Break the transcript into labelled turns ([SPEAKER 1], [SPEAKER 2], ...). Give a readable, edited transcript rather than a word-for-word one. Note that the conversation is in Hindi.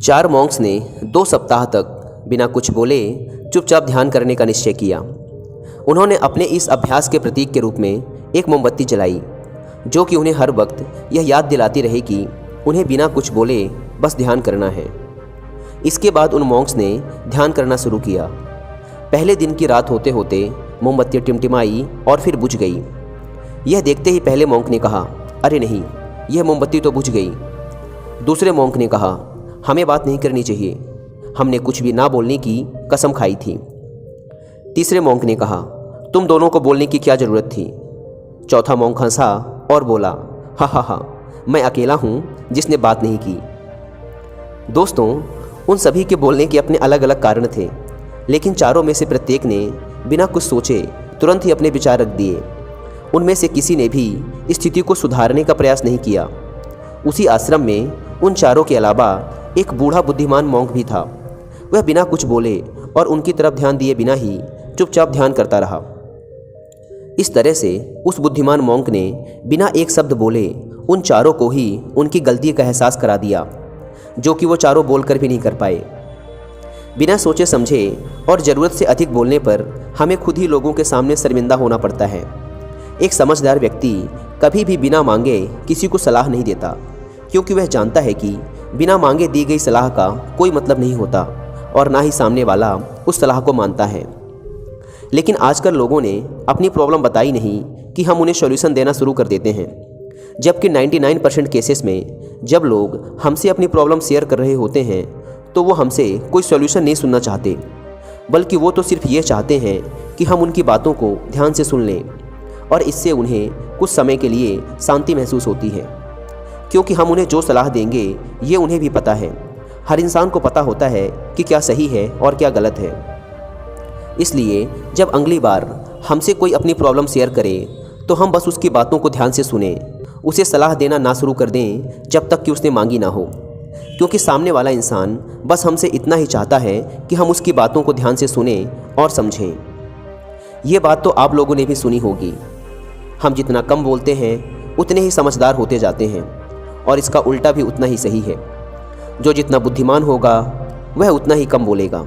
[SPEAKER 1] 4 मॉन्क्स ने 2 सप्ताह तक बिना कुछ बोले चुपचाप ध्यान करने का निश्चय किया। उन्होंने अपने इस अभ्यास के प्रतीक के रूप में एक मोमबत्ती जलाई, जो कि उन्हें हर वक्त यह याद दिलाती रहे कि उन्हें बिना कुछ बोले बस ध्यान करना है। इसके बाद उन मॉन्क्स ने ध्यान करना शुरू किया। पहले दिन की रात होते होते मोमबत्ती टिमटिमाई और फिर बुझ गई। यह देखते ही पहले मॉन्क ने कहा, अरे नहीं, यह मोमबत्ती तो बुझ गई। दूसरे मॉन्क ने कहा, हमें बात नहीं करनी चाहिए, हमने कुछ भी ना बोलने की कसम खाई थी। तीसरे मॉन्क ने कहा, तुम दोनों को बोलने की क्या ज़रूरत थी। चौथा मॉन्क हंसा और बोला, हा हा हा, मैं अकेला हूँ जिसने बात नहीं की। दोस्तों, उन सभी के बोलने के अपने अलग अलग कारण थे, लेकिन चारों में से प्रत्येक ने बिना कुछ सोचे तुरंत ही अपने विचार रख दिए। उनमें से किसी ने भी स्थिति को सुधारने का प्रयास नहीं किया। उसी आश्रम में उन चारों के अलावा एक बूढ़ा बुद्धिमान मॉन्क भी था। वह बिना कुछ बोले और उनकी तरफ ध्यान दिए बिना ही चुपचाप ध्यान करता रहा। इस तरह से उस बुद्धिमान मॉन्क ने बिना एक शब्द बोले उन चारों को ही उनकी गलती का एहसास करा दिया, जो कि वो चारों बोलकर भी नहीं कर पाए। बिना सोचे समझे और ज़रूरत से अधिक बोलने पर हमें खुद ही लोगों के सामने शर्मिंदा होना पड़ता है। एक समझदार व्यक्ति कभी भी बिना मांगे किसी को सलाह नहीं देता, क्योंकि वह जानता है कि बिना मांगे दी गई सलाह का कोई मतलब नहीं होता और ना ही सामने वाला उस सलाह को मानता है। लेकिन आजकल लोगों ने अपनी प्रॉब्लम बताई नहीं कि हम उन्हें सॉल्यूशन देना शुरू कर देते हैं, जबकि 99% केसेस में जब लोग हमसे अपनी प्रॉब्लम शेयर कर रहे होते हैं तो वो हमसे कोई सॉल्यूशन नहीं सुनना चाहते, बल्कि वो तो सिर्फ ये चाहते हैं कि हम उनकी बातों को ध्यान से सुन लें, और इससे उन्हें कुछ समय के लिए शांति महसूस होती है। क्योंकि हम उन्हें जो सलाह देंगे ये उन्हें भी पता है। हर इंसान को पता होता है कि क्या सही है और क्या गलत है। इसलिए जब अगली बार हमसे कोई अपनी प्रॉब्लम शेयर करे तो हम बस उसकी बातों को ध्यान से सुने, उसे सलाह देना ना शुरू कर दें जब तक कि उसने मांगी ना हो। क्योंकि सामने वाला इंसान बस हमसे इतना ही चाहता है कि हम उसकी बातों को ध्यान से सुने और समझें। ये बात तो आप लोगों ने भी सुनी होगी, हम जितना कम बोलते हैं उतने ही समझदार होते जाते हैं, और इसका उल्टा भी उतना ही सही है। जो जितना बुद्धिमान होगा वह उतना ही कम बोलेगा।